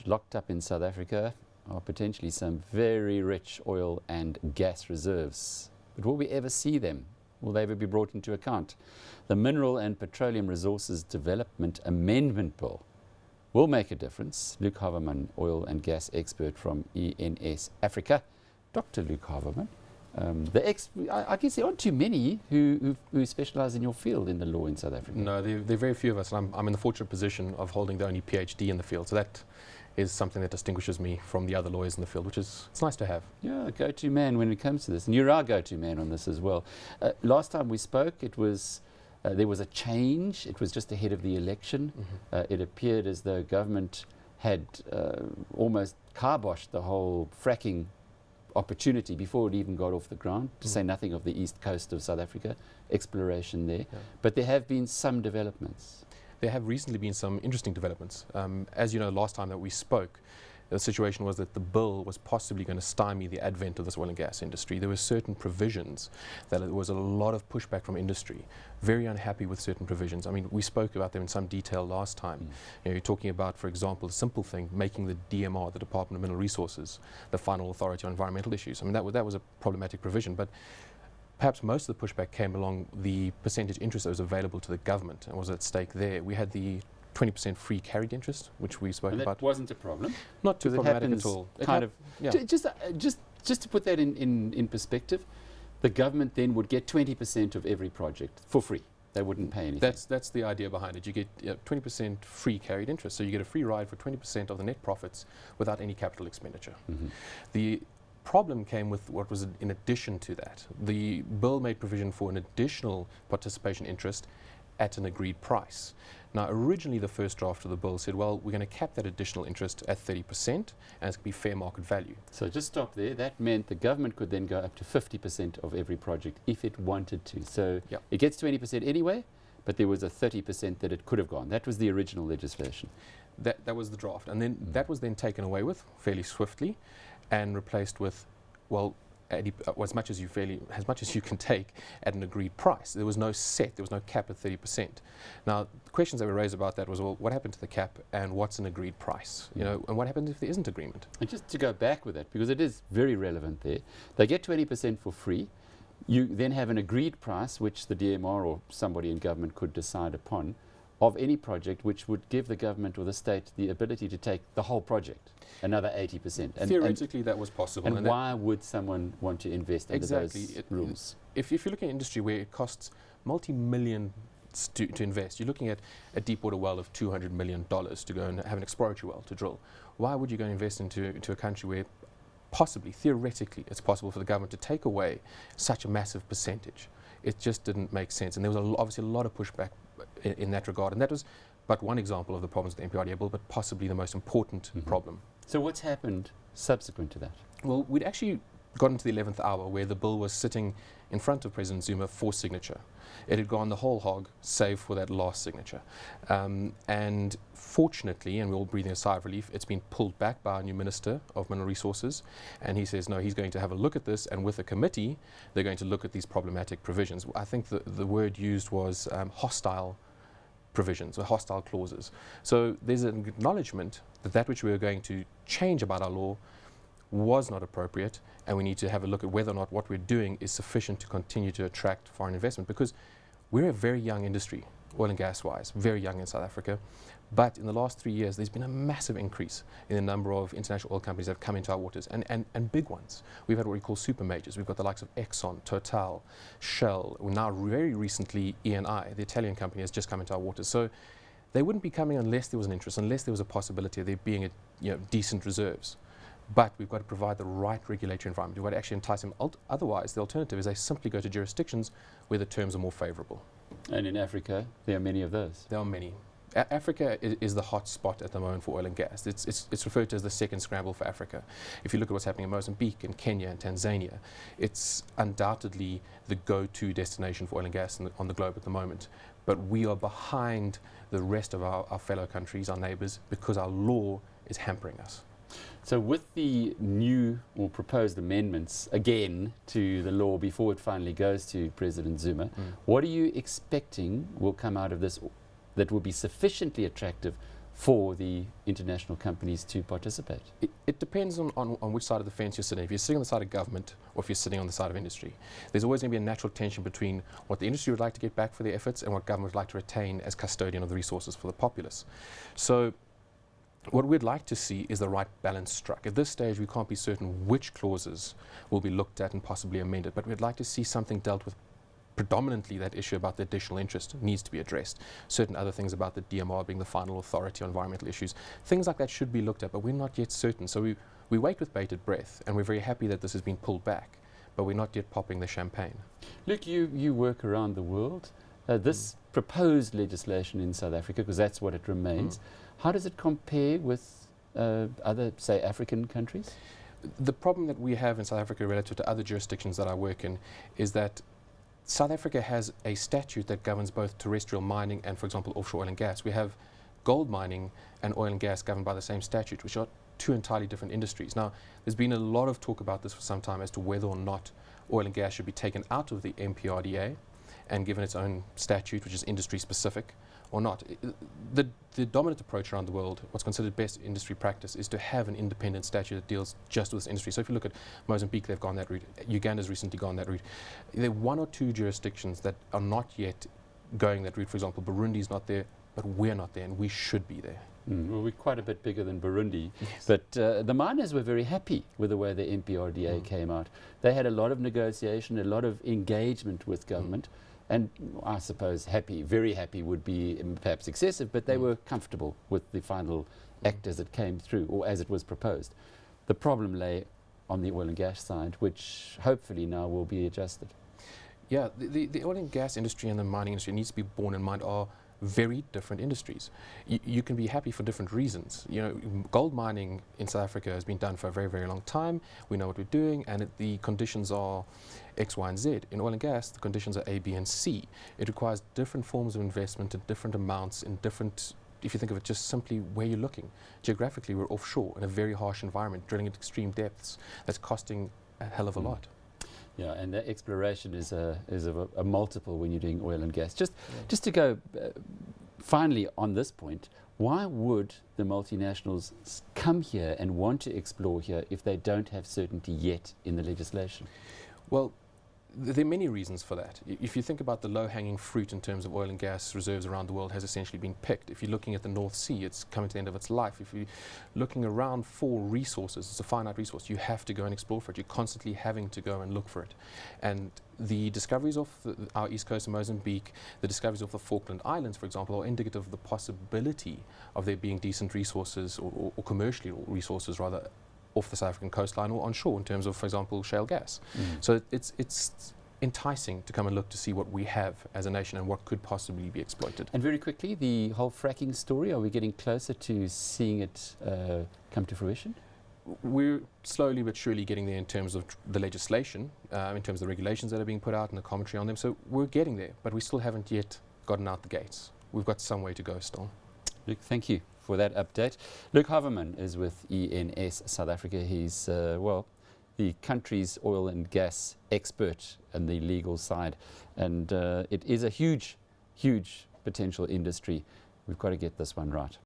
locked up in South Africa are potentially some very rich oil and gas reserves. But will we ever see them? Will they ever be brought into account? The Mineral and Petroleum Resources Development Amendment Bill will make a difference. Luke Havemann, oil and gas expert from ENSafrica. Dr. Luke Havemann. I guess there aren't too many who specialize in your field in the law in South Africa. No, there are very few of us. I'm in the fortunate position of holding the only PhD in the field. So that is something that distinguishes me from the other lawyers in the field, which is, it's nice to have. Yeah, go-to man when it comes to this. And you're our go-to man on this as well. Last time we spoke, it was there was a change. It was just ahead of the election. It appeared as though government had almost kiboshed the whole fracking opportunity before it even got off the ground, to say nothing of the east coast of South Africa, exploration there. Yeah. But there have been some developments. There have recently been some interesting developments. As you know, last time that we spoke, the situation was that the bill was possibly going to stymie the advent of this oil and gas industry. There were certain provisions that there was a lot of pushback from industry, very unhappy with certain provisions. I mean, we spoke about them in some detail last time. You know, you're talking about, for example, a simple thing, making the DMR, the Department of Mineral Resources, the final authority on environmental issues. I mean, that was a problematic provision, but perhaps most of the pushback came along the percentage interest that was available to the government and was at stake there. We had the 20% free carried interest, which we spoke about. That wasn't a problem. Not too problematic at all. Just to put that in perspective, the government then would get 20% of every project for free. They wouldn't pay anything. That's the idea behind it. You get 20% free carried interest, so you get a free ride for 20% of the net profits without any capital expenditure. The problem came with what was in addition to that. The bill made provision for an additional participation interest at an agreed price. Now, originally the first draft of the bill said, well, we're going to cap that additional interest at 30% and it's going to be fair market value. So just stop there. That meant the government could then go up to 50% of every project if it wanted to. So it gets 20% anyway, but there was a 30% that it could have gone. That was the original legislation. That was the draft. And then that was then taken away with fairly swiftly and replaced with, well, as much as you can take at an agreed price. There was no set, there was no cap at 30%. Now, the questions that were raised about that was, well, what happened to the cap and what's an agreed price? You know, and what happens if there isn't agreement? And just to go back with that, because it is very relevant there, they get 20% for free. You then have an agreed price, which the DMR or somebody in government could decide upon, of any project, which would give the government or the state the ability to take the whole project, another 80%. And theoretically, that was possible. And why would someone want to invest under those rules? If you look at an industry where it costs multi-millions to invest, you're looking at a deep water well of $200 million to go and have an exploratory well to drill. Why would you go and invest into a country where possibly, theoretically, it's possible for the government to take away such a massive percentage? It just didn't make sense. And there was obviously a lot of pushback in that regard. And that was but one example of the problems with the MPRDA bill, but possibly the most important problem. So what's happened subsequent to that? Well, we'd actually gotten to the 11th hour where the bill was sitting in front of President Zuma for signature. It had gone the whole hog, save for that last signature. And fortunately, and we're all breathing a sigh of relief, it's been pulled back by our new Minister of Mineral Resources. And he says, no, he's going to have a look at this. And with a committee, they're going to look at these problematic provisions. I think the word used was hostile provisions or hostile clauses. So there's an acknowledgement that that which we are going to change about our law was not appropriate, and we need to have a look at whether or not what we're doing is sufficient to continue to attract foreign investment, because we're a very young industry, oil and gas wise, very young in South Africa. But in the last 3 years, there's been a massive increase in the number of international oil companies that have come into our waters, and big ones. We've had what we call super majors. We've got the likes of Exxon, Total, Shell, now very recently ENI, the Italian company, has just come into our waters. So they wouldn't be coming unless there was an interest, unless there was a possibility of there being decent reserves. But we've got to provide the right regulatory environment. We've got to actually entice them. Otherwise, the alternative is they simply go to jurisdictions where the terms are more favorable. And in Africa, there are many of those. There are many. Africa is the hot spot at the moment for oil and gas. It's referred to as the second scramble for Africa. If you look at what's happening in Mozambique and Kenya and Tanzania, it's undoubtedly the go-to destination for oil and gas on the globe at the moment. But we are behind the rest of our fellow countries, our neighbors, because our law is hampering us. So with the new or proposed amendments, again, to the law before it finally goes to President Zuma, what are you expecting will come out of this that will be sufficiently attractive for the international companies to participate? It depends on which side of the fence you're sitting. If you're sitting on the side of government or if you're sitting on the side of industry, there's always going to be a natural tension between what the industry would like to get back for their efforts and what government would like to retain as custodian of the resources for the populace. So what we'd like to see is the right balance struck. At this stage, we can't be certain which clauses will be looked at and possibly amended, but we'd like to see something dealt with. Predominantly, that issue about the additional interest needs to be addressed. Certain other things about the DMR being the final authority on environmental issues, things like that should be looked at, but we're not yet certain. So we wait with bated breath, and we're very happy that this has been pulled back, but we're not yet popping the champagne. Look, you work around the world. This proposed legislation in South Africa, because that's what it remains, how does it compare with other, say, African countries? The problem that we have in South Africa relative to other jurisdictions that I work in is that South Africa has a statute that governs both terrestrial mining and, for example, offshore oil and gas. We have gold mining and oil and gas governed by the same statute, which are two entirely different industries. Now, there's been a lot of talk about this for some time as to whether or not oil and gas should be taken out of the MPRDA and given its own statute, which is industry specific, or not. The dominant approach around the world, what's considered best industry practice, is to have an independent statute that deals just with this industry. So if you look at Mozambique, they've gone that route. Uganda's recently gone that route. There are one or two jurisdictions that are not yet going that route. For example, Burundi's not there, but we're not there, and we should be there. Well, we're quite a bit bigger than Burundi, Yes. but the miners were very happy with the way the MPRDA came out. They had a lot of negotiation, a lot of engagement with government, and I suppose happy, very happy would be perhaps excessive, but they were comfortable with the final act as it came through, or as it was proposed. The problem lay on the oil and gas side, which hopefully now will be adjusted. Yeah, the oil and gas industry and the mining industry needs to be borne in mind are very different industries. You can be happy for different reasons. You know, gold mining in South Africa has been done for a very, very long time. We know what we're doing, and the conditions are X, Y, and Z. In oil and gas, the conditions are A, B, and C. It requires different forms of investment and different amounts in different, if you think of it just simply where you're looking. Geographically, we're offshore in a very harsh environment, drilling at extreme depths. That's costing a hell of a lot. Yeah, and the exploration is a multiple when you're doing oil and gas. Just to go finally on this point, why would the multinationals come here and want to explore here if they don't have certainty yet in the legislation? Well, there are many reasons for that. If you think about the low-hanging fruit in terms of oil and gas reserves around the world has essentially been picked. If you're looking at the North Sea, it's coming to the end of its life. If you're looking around for resources, it's a finite resource. You have to go and explore for it. You're constantly having to go and look for it. And the discoveries off our east coast of Mozambique, the discoveries off the Falkland Islands, for example, are indicative of the possibility of there being decent resources or commercially resources, rather, off the South African coastline or onshore in terms of, for example, shale gas. So it's enticing to come and look to see what we have as a nation and what could possibly be exploited. And very quickly, the whole fracking story, are we getting closer to seeing it come to fruition? We're slowly but surely getting there in terms of the legislation, in terms of the regulations that are being put out and the commentary on them. So we're getting there, but we still haven't yet gotten out the gates. We've got some way to go still. Luke, thank you for that update. Luke Havemann is with ENS South Africa. He's, well, the country's oil and gas expert on the legal side. And it is a huge, huge potential industry. We've got to get this one right.